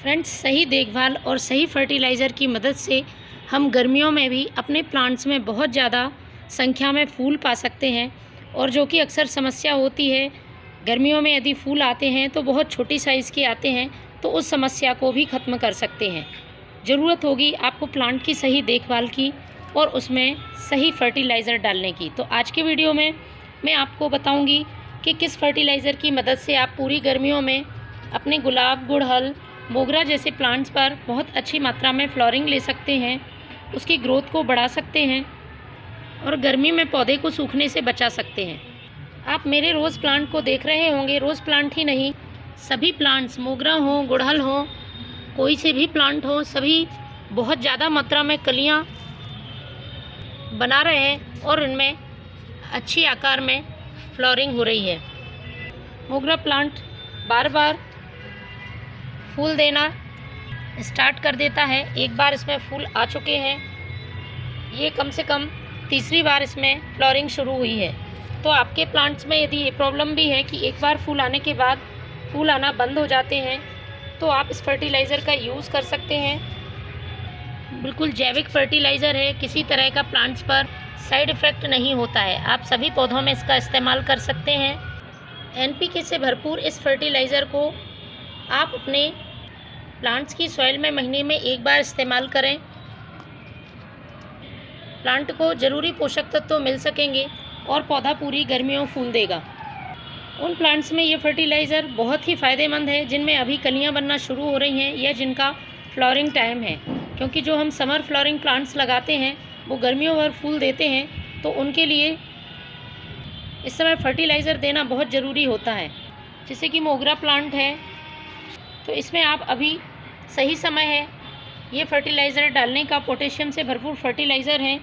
Friends, सही देखभाल और सही फर्टिलाइज़र की मदद से हम गर्मियों में भी अपने प्लांट्स में बहुत ज़्यादा संख्या में फूल पा सकते हैं। और जो कि अक्सर समस्या होती है, गर्मियों में यदि फूल आते हैं तो बहुत छोटी साइज़ के आते हैं, तो उस समस्या को भी ख़त्म कर सकते हैं। ज़रूरत होगी आपको प्लांट की सही देखभाल की और उसमें सही फर्टिलाइज़र डालने की। तो आज के वीडियो में मैं आपको बताऊंगी कि किस फर्टिलाइज़र की मदद से आप पूरी गर्मियों में अपने गुलाब, गुड़हल, मोगरा जैसे प्लांट्स पर बहुत अच्छी मात्रा में फ्लावरिंग ले सकते हैं, उसकी ग्रोथ को बढ़ा सकते हैं और गर्मी में पौधे को सूखने से बचा सकते हैं। आप मेरे रोज़ प्लांट को देख रहे होंगे। रोज़ प्लांट ही नहीं, सभी प्लांट्स, मोगरा हो, गुड़हल हो, कोई से भी प्लांट हो, सभी बहुत ज़्यादा मात्रा में कलियां बना रहे हैं और उनमें अच्छी आकार में फ्लावरिंग हो रही है। मोगरा प्लांट बार बार फूल देना स्टार्ट कर देता है। एक बार इसमें फूल आ चुके हैं, ये कम से कम तीसरी बार इसमें फ्लावरिंग शुरू हुई है। तो आपके प्लांट्स में यदि ये प्रॉब्लम भी है कि एक बार फूल आने के बाद फूल आना बंद हो जाते हैं, तो आप इस फर्टिलाइज़र का यूज़ कर सकते हैं। बिल्कुल जैविक फर्टिलाइज़र है, किसी तरह का प्लांट्स पर साइड इफ़ेक्ट नहीं होता है। आप सभी पौधों में इसका इस्तेमाल कर सकते हैं। एनपीके से भरपूर इस फर्टिलाइज़र को आप अपने प्लांट्स की सॉइल में महीने में एक बार इस्तेमाल करें। प्लांट को ज़रूरी पोषक तत्व तो मिल सकेंगे और पौधा पूरी गर्मियों फूल देगा। उन प्लांट्स में ये फर्टिलाइज़र बहुत ही फ़ायदेमंद है जिनमें अभी कलियां बनना शुरू हो रही हैं या जिनका फ्लावरिंग टाइम है, क्योंकि जो हम समर फ्लावरिंग प्लांट्स लगाते हैं वो गर्मियों भर फूल देते हैं, तो उनके लिए इस समय फर्टिलाइज़र देना बहुत ज़रूरी होता है। जैसे कि मोगरा प्लांट है, तो इसमें आप अभी सही समय है ये फर्टिलाइज़र डालने का। पोटेशियम से भरपूर फर्टिलाइज़र है,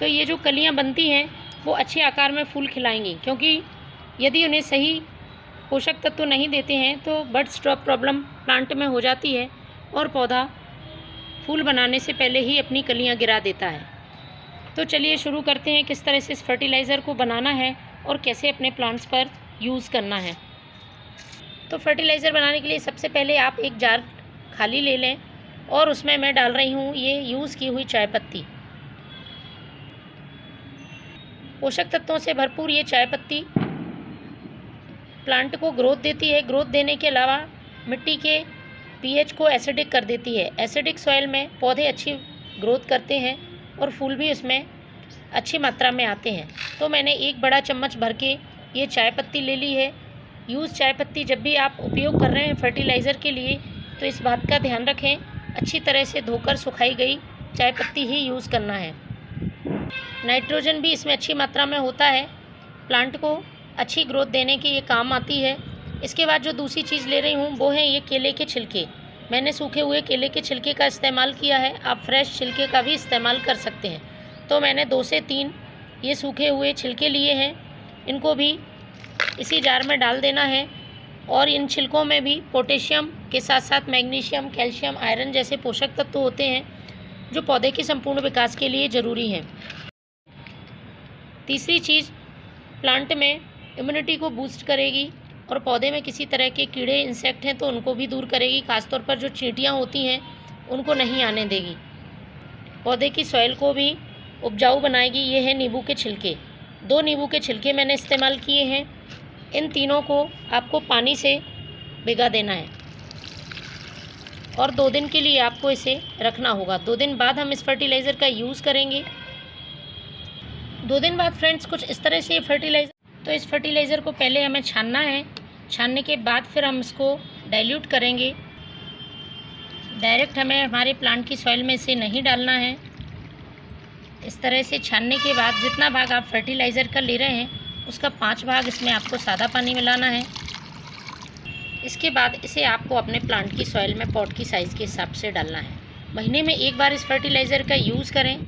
तो ये जो कलियां बनती हैं वो अच्छे आकार में फूल खिलाएंगी, क्योंकि यदि उन्हें सही पोषक तत्व नहीं देते हैं तो बड स्टॉप प्रॉब्लम प्लांट में हो जाती है और पौधा फूल बनाने से पहले ही अपनी कलियां गिरा देता है। तो चलिए शुरू करते हैं किस तरह से इस फर्टिलाइज़र को बनाना है और कैसे अपने प्लांट्स पर यूज़ करना है। तो फर्टिलाइज़र बनाने के लिए सबसे पहले आप एक जार खाली ले लें और उसमें मैं डाल रही हूँ ये यूज़ की हुई चाय पत्ती। पोषक तत्वों से भरपूर ये चाय पत्ती प्लांट को ग्रोथ देती है। ग्रोथ देने के अलावा मिट्टी के पीएच को एसिडिक कर देती है। एसिडिक सॉइल में पौधे अच्छी ग्रोथ करते हैं और फूल भी उसमें अच्छी मात्रा में आते हैं। तो मैंने एक बड़ा चम्मच भर के ये चाय पत्ती ले ली है। यूज़ चाय पत्ती जब भी आप उपयोग कर रहे हैं फर्टिलाइज़र के लिए, तो इस बात का ध्यान रखें, अच्छी तरह से धोकर सुखाई गई चाय पत्ती ही यूज़ करना है। नाइट्रोजन भी इसमें अच्छी मात्रा में होता है, प्लांट को अच्छी ग्रोथ देने के ये काम आती है। इसके बाद जो दूसरी चीज़ ले रही हूँ वो है ये केले के छिलके। मैंने सूखे हुए केले के छिलके का इस्तेमाल किया है, आप फ्रेश छिलके का भी इस्तेमाल कर सकते हैं। तो मैंने 2 से 3 ये सूखे हुए छिलके लिए हैं, इनको भी इसी जार में डाल देना है। और इन छिलकों में भी पोटेशियम के साथ साथ मैग्नीशियम, कैल्शियम, आयरन जैसे पोषक तत्व होते हैं जो पौधे के संपूर्ण विकास के लिए ज़रूरी हैं। तीसरी चीज़, प्लांट में इम्यूनिटी को बूस्ट करेगी और पौधे में किसी तरह के कीड़े, इंसेक्ट हैं तो उनको भी दूर करेगी। खासतौर पर जो चींटियाँ होती हैं उनको नहीं आने देगी। पौधे की सॉइल को भी उपजाऊ बनाएगी। ये है नींबू के छिलके। 2 नींबू के छिलके मैंने इस्तेमाल किए हैं। इन तीनों को आपको पानी से भिगा देना है और 2 दिन के लिए आपको इसे रखना होगा। 2 दिन बाद हम इस फर्टिलाइज़र का यूज़ करेंगे। 2 दिन बाद फ्रेंड्स कुछ इस तरह से तो इस फर्टिलाइज़र को पहले हमें छानना है। छानने के बाद फिर हम इसको डाइल्यूट करेंगे। डायरेक्ट हमें हमारे प्लांट की सॉइल में इसे नहीं डालना है। इस तरह से छानने के बाद जितना भाग आप फर्टिलाइज़र का ले रहे हैं उसका 5 भाग इसमें आपको सादा पानी मिलाना है। इसके बाद इसे आपको अपने प्लांट की सॉइल में पॉट की साइज़ के हिसाब से डालना है। महीने में एक बार इस फर्टिलाइज़र का यूज़ करें।